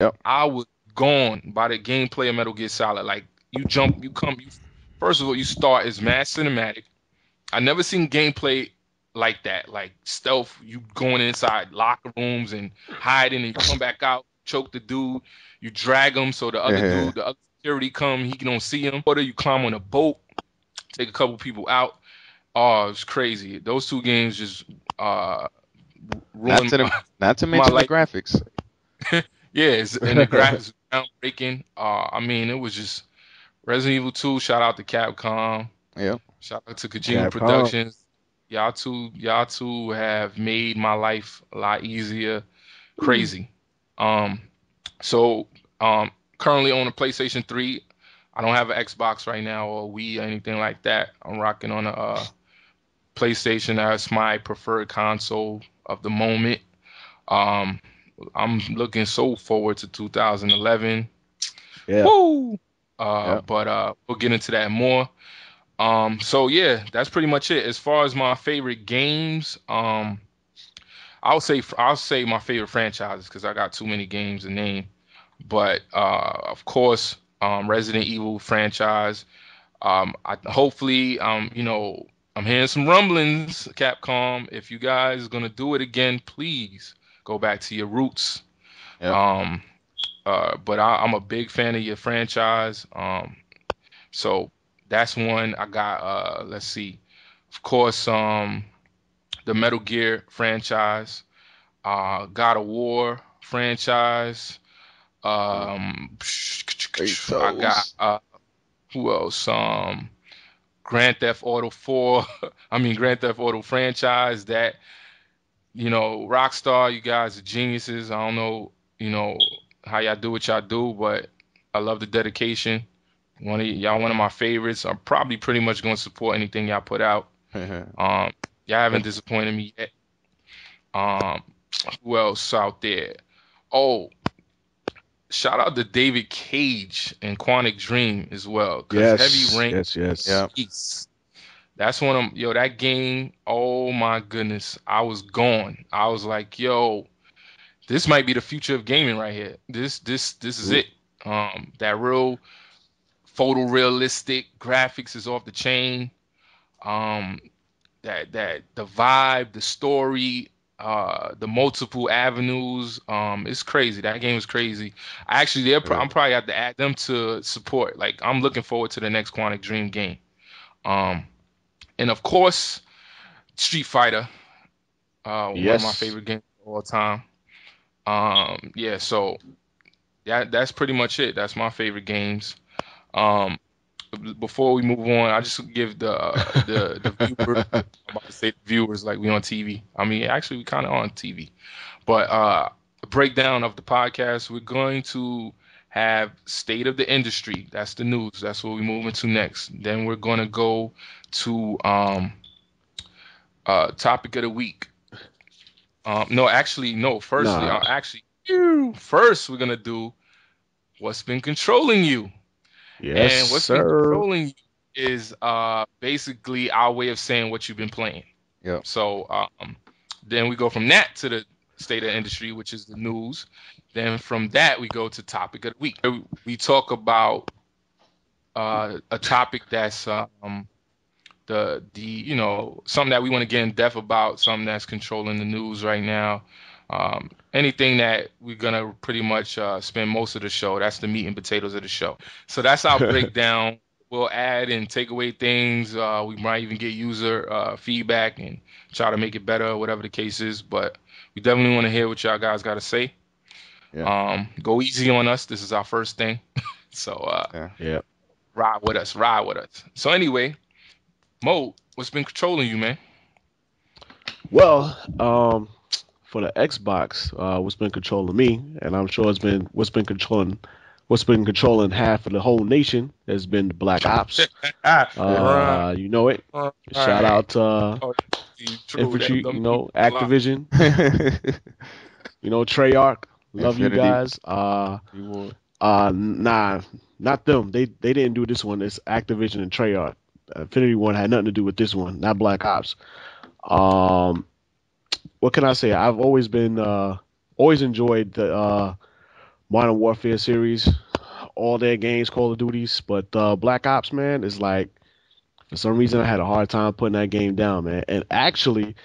Yep. I was gone by the gameplay of Metal Gear Solid. Like you jump, you come, you first of all you start as mad cinematic. I never seen gameplay like that, like stealth. You going inside locker rooms and hiding, and you come back out, choke the dude, you drag him so the other Yeah. dude, the other security come, he don't see him. Or you climb on a boat, take a couple people out. Oh, it's crazy. Those two games just uh Not ruined to the, not to my mention the life. graphics. Yeah, and the graphics were groundbreaking. I mean, it was just Resident Evil 2. Shout out to Capcom. Yep. Shout out to Kojima Capcom. Productions. Y'all two have made my life a lot easier. Crazy. Um, so currently on a PlayStation 3. I don't have an Xbox right now or Wii or anything like that. I'm rocking on a PlayStation. That's my preferred console of the moment. Um, I'm looking so forward to 2011. Yeah. Woo! Yep. But we'll get into that more. So yeah, that's pretty much it. As far as my favorite games, I'll say my favorite franchises because I got too many games to name. But of course, Resident Evil franchise. Hopefully, I'm hearing some rumblings, Capcom. If you guys gonna do it again, please go back to your roots. Yep. Um, but I'm a big fan of your franchise. So that's one I got. Let's see, of course, the Metal Gear franchise, God of War franchise. Um, I got Kratos. who else? Grand Theft Auto 4. I mean Grand Theft Auto franchise. That Rockstar, you guys are geniuses. I don't know, you know how y'all do what y'all do, but I love the dedication. One of my favorites. I'm probably pretty much going to support anything y'all put out. Um, y'all haven't disappointed me yet. Um, who else out there? Oh, shout out to David Cage and Quantic Dream as well, because Heavy Yes. Rain, Yes. Yes. Yep. Peace. That's one of that game. Oh my goodness, I was gone. I was like, yo, this might be the future of gaming right here. This is Mm. it. That real photorealistic graphics is off the chain. Um, that the vibe, the story, the multiple avenues, it's crazy. That game is crazy. Actually, Yeah. I'm probably have to add them to support. Like I'm looking forward to the next Quantic Dream game. Um, and of course, Street Fighter, one of my Yes. favorite games of all time. Yeah, so that's pretty much it. That's my favorite games. Um, Before we move on, I just give the viewers. I'm about to say the viewers like we on TV. I mean, actually, we kind of on TV. But a breakdown of the podcast. We're going to have state of the industry. That's the news. That's what we're moving to next. Then we're going to go to topic of the week. No, actually, no. Firstly, Nah. first we're gonna do what's been controlling you. Yes, And what's been sir. controlling you is basically our way of saying what you've been playing. Yep. So then we go from that to the state of the industry, which is the news. Then from that we go to topic of the week. We talk about a topic that's the something that we want to get in depth about, something that's controlling the news right now. Anything that we're gonna pretty much spend most of the show. That's the meat and potatoes of the show. So that's our breakdown. We'll add and take away things. We might even get user feedback and try to make it better, whatever the case is. But we definitely want to hear what y'all guys got to say. Yep. Go easy on us. This is our first thing. So Yeah. Yeah. ride with us. Ride with us. So anyway, Mo, what's been controlling you, man? Well, for the Xbox, what's been controlling me, and I'm sure it's been what's been controlling half of the whole nation has been the Black Ops. Right. You know it. Shout Right. out to Oh, true. That Infantry, them people a lot. Activision, Treyarch. Love you Infinity guys. Reward. Nah, not them. They didn't do this one. It's Activision and Treyarch. Infinity One had nothing to do with this one, not Black Ops. What can I say? I've always enjoyed the Modern Warfare series, all their games, Call of Duties. But Black Ops, man, is like for some reason I had a hard time putting that game down, man. And actually,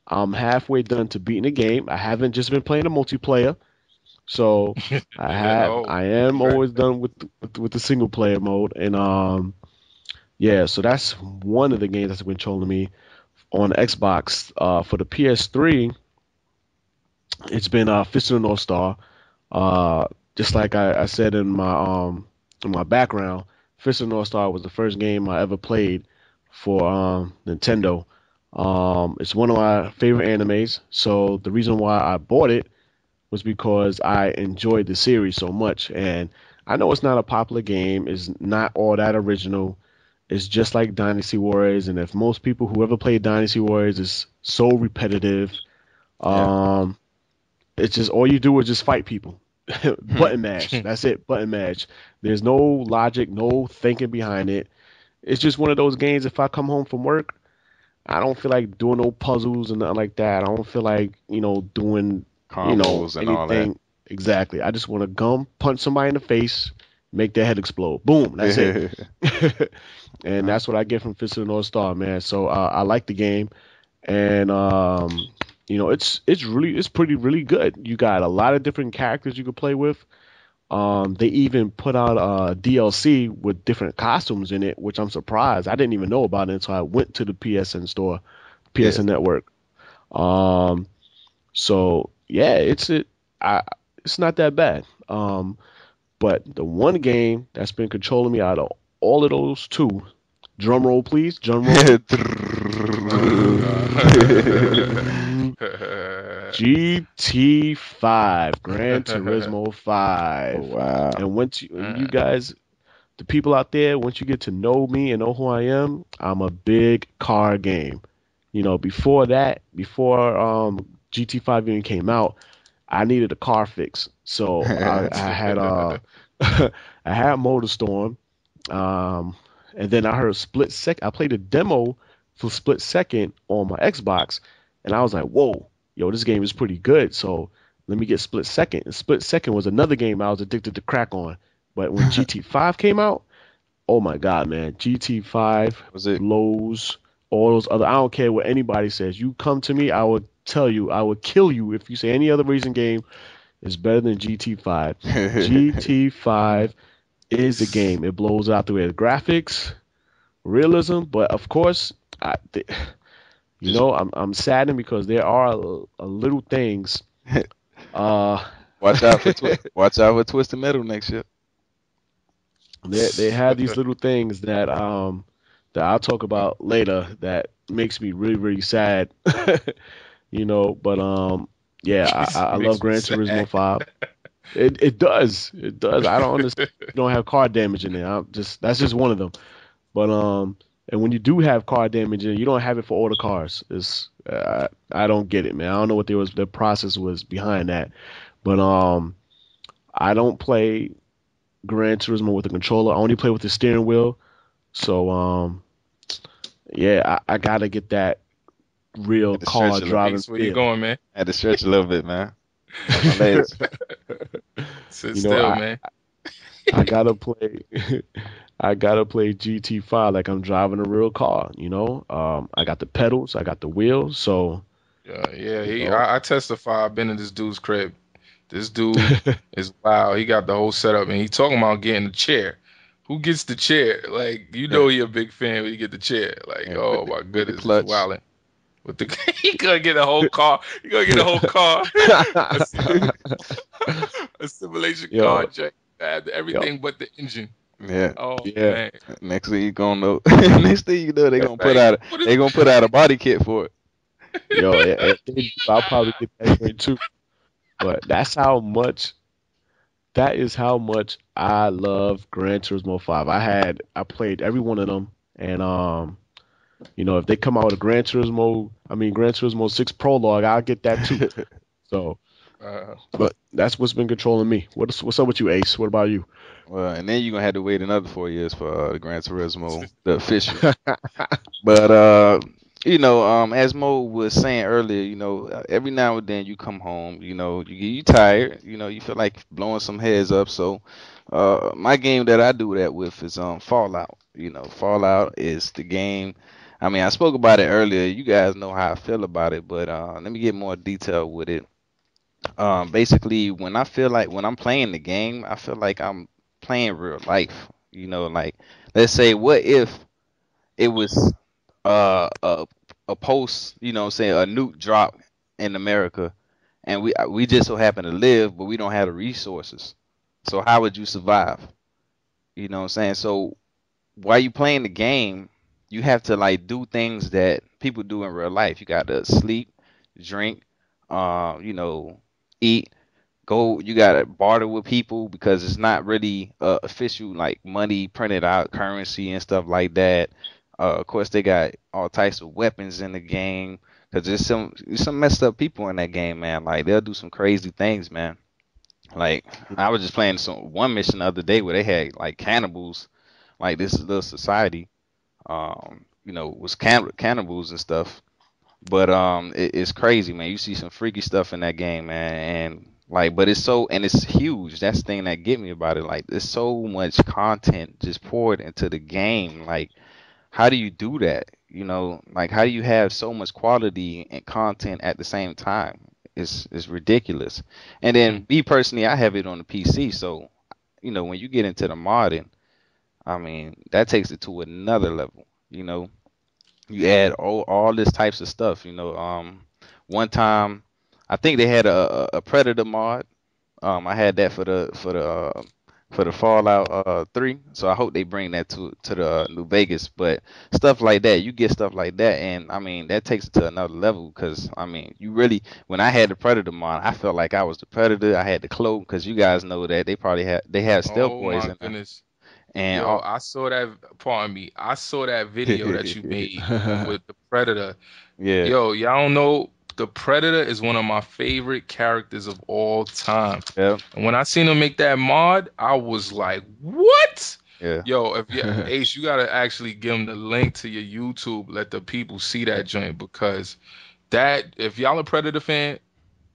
I'm halfway done to beating the game. I haven't just been playing the multiplayer, so Oh, I am congrats. always done with the single player mode. And yeah, so that's one of the games that's been trolling me on Xbox. For the PS3, it's been Fist of the North Star. Uh, just like I said in my background, Fist of the North Star was the first game I ever played for Nintendo. It's one of my favorite animes, so the reason why I bought it was because I enjoyed the series so much. And I know it's not a popular game, it's not all that original. It's just like Dynasty Warriors, and if most people who ever played Dynasty Warriors is so repetitive, Yeah. um, it's just all you do is just fight people. Hmm. Button mash. That's it. Button mash. There's no logic, no thinking behind it. It's just one of those games. If I come home from work, I don't feel like doing no puzzles and nothing like that. I don't feel like, doing, Combos and all that. anything exactly. I just want to gum, punch somebody in the face, make their head explode. Boom. That's it. And that's what I get from Fist of the North Star, man. So I like the game, and it's pretty really good. You got a lot of different characters you can play with. They even put out a DLC with different costumes in it, which I'm surprised. I didn't even know about it until I went to the PSN store, Yeah. PSN Network. Um, so yeah, it's not that bad. But the one game that's been controlling me out of all of those two, drum roll please, drum roll. GT5, Gran Turismo 5. Oh, wow. And when you guys, the people out there, once you get to know me and know who I am, I'm a big car game. Before that, before GT5 even came out, I needed a car fix. So I had I had MotorStorm, um, and then I heard Split Second. I played a demo for Split Second on my Xbox, and I was like, "Whoa, yo, this game is pretty good." So let me get Split Second. And Split Second was another game I was addicted to crack on. But when GT5 came out, oh my God, man, GT5 Was it? blows all those other. I don't care what anybody says. You come to me, I will tell you, I will kill you if you say any other racing game is better than GT5. GT5 is the game. It blows out the way the graphics, realism, but of course, Just I'm saddened because there are a little things. Uh, watch out for Twisted Metal next year. they have these little things that I'll talk about later that makes me really really sad. But yeah, I love Makes me Gran sad. Turismo 5. It does. It does. I don't understand. You don't have car damage in there. That's just one of them. But and when you do have car damage in it, you don't have it for all the cars. I don't get it, man. I don't know what the process was behind that. But I don't play Gran Turismo with the controller. I only play with the steering wheel. So yeah, I gotta get that real Had to car stretch a little. driving Ace, where you feel. going, man? Had to stretch a little bit, man. On my legs. Sit You know, still, I man. I gotta play. I gotta play GT5 like I'm driving a real car. I got the pedals, I got the wheels, so Yeah. you know. I testify. I've been in this dude's crib. This dude is wow. He got the whole setup, and he talking about getting the chair. Who gets the chair? Like, Yeah. he a big fan when you get the chair. Like, Yeah, oh my with the goodness, it's clutch. wilding. With the he gonna get a whole car. He gonna get a whole car. A simulation car, Yo, Jack. Had yo, everything but the engine. Yeah. Oh yeah, man. Next thing you gonna know, next thing you know, Like, what is they gonna put out a body kit for it. yo, yeah, I'll probably get that joint too. But that is how much I love Gran Turismo 5. I played every one of them, and if they come out with a Gran Turismo 6 Prologue, I'll get that too. So, uh, but that's what's been controlling me. What's up with you, Ace? What about you? Well, and then you're gonna have to wait another 4 years for the Gran Turismo, the official. But as Mo was saying earlier, every now and then you come home, you tired, you feel like blowing some heads up. So, my game that I do that with is Fallout. Fallout is the game. I mean, I spoke about it earlier. You guys know how I feel about it, but let me get more detail with it. Basically, when I'm playing the game, I feel like I'm playing real life. Like, let's say, what if it was a post, saying a nuke drop in America, and we just so happen to live, but we don't have the resources. So how would you survive? You know what I'm saying? So while you playing the game, you have to like do things that people do in real life. You got to sleep, drink, eat, go. You gotta barter with people because it's not really official like money printed out currency and stuff like that. Of course, they got all types of weapons in the game because there's some messed up people in that game, man. Like they'll do some crazy things, man. Like I was just playing some one mission the other day where they had like cannibals, like this little society, was cannibals and stuff. But it's crazy, man. You see some freaky stuff in that game, man, and like, but it's huge. That's the thing that get me about it. Like, there's so much content just poured into the game. Like, how do you do that? Like, how do you have so much quality and content at the same time? It's ridiculous. And then me personally, I have it on the PC, so when you get into the modding, I mean, that takes it to another level. You add all this types of stuff. One time I think they had a Predator mod. I had that for the Fallout 3. So I hope they bring that to the New Vegas. But stuff like that, you get stuff like that, and I mean that takes it to another level. Because I mean, you really when I had the Predator mod, I felt like I was the Predator. I had the cloak because you guys know that they have stealth Oh boys my in there, goodness. and Yo, I saw that, pardon me. I saw that video that you made with the Predator. yeah, Yo, y'all don't know the Predator is one of my favorite characters of all time. yeah, And when I seen him make that mod, I was like, "What?" yeah. Yo, if you Ace, you gotta actually give him the link to your YouTube, let the people see that joint because that if y'all a Predator fan,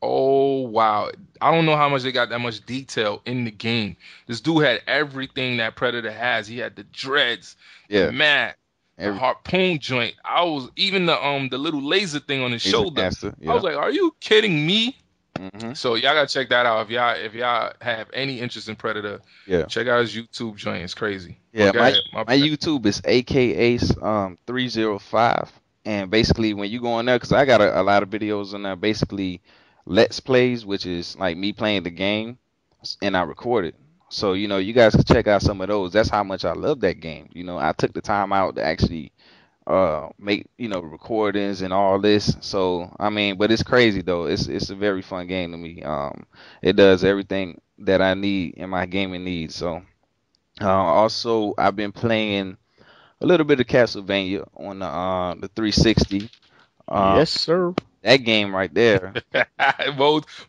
oh wow. I don't know how much they got that much detail in the game. This dude had everything that Predator has. He had the dreads, the Yeah, mat, the every harpoon joint. I was even the little laser thing on his he's a shoulder. caster. I Yeah. was like, are you kidding me? Mhm. So y'all gotta check that out. If y'all have any interest in Predator, Yeah. check out his YouTube joint. It's crazy. But Yeah. go My ahead. My my bad. YouTube is AKAce 305, and basically when you go on there, cause I got a lot of videos on there, basically let's plays, which is like me playing the game, and I record it. So you guys can check out some of those. That's how much I love that game. I took the time out to actually make recordings and all this. So I mean, but it's crazy though. It's a very fun game to me. It does everything that I need in my gaming needs. So also I've been playing a little bit of Castlevania on the 360. Uh, Yes, sir. that game right there.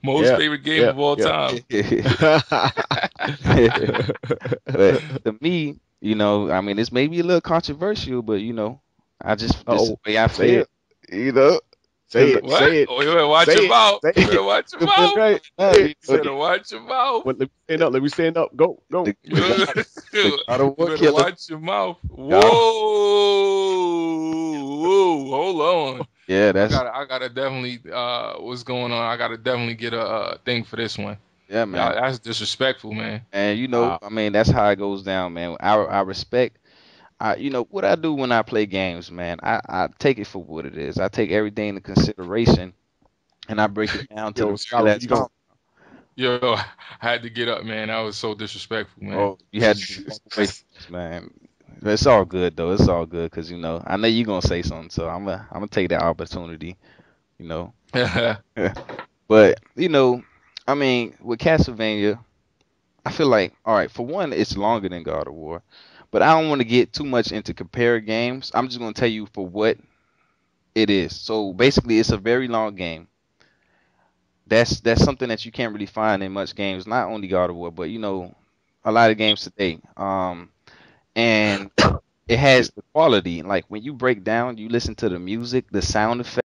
Most Yeah, favorite game yeah, of all yeah. time. But to me, I mean, this may be a little controversial, but I just this is Oh, the way I say feel. it, You know, say because it, What? say it, Oh, you better watch say your it, mouth. say You better it. watch your that's mouth. right. Say it, You say better it. watch your mouth. Let me stand up. Let me stand up. Go, go. the, You the, God- better, the God of you War better killer. watch your mouth. God, Whoa, hold on. yeah, I gotta definitely, what's going on? I gotta definitely get a thing for this one. yeah, Yeah, man. that's disrespectful, man. And Wow. I mean, that's how it goes down, man. I respect. What I do when I play games, man. I take it for what it is. I take everything into consideration, and I break it down to Yo, the very Scholar, last you gonna? comma. Yo, I had to get up, man. That was so disrespectful, man. Oh, you had to just walk away from this, man. It's all good though. It's all good because I know you're gonna say something, so I'm gonna take that opportunity. You know, but I mean, with Castlevania, I feel like all right. For one, it's longer than God of War, but I don't want to get too much into compare games. I'm just gonna tell you for what it is. So basically, it's a very long game. That's something that you can't really find in much games. Not only God of War, but a lot of games today. And it has the quality. Like when you break down, you listen to the music, the sound effects.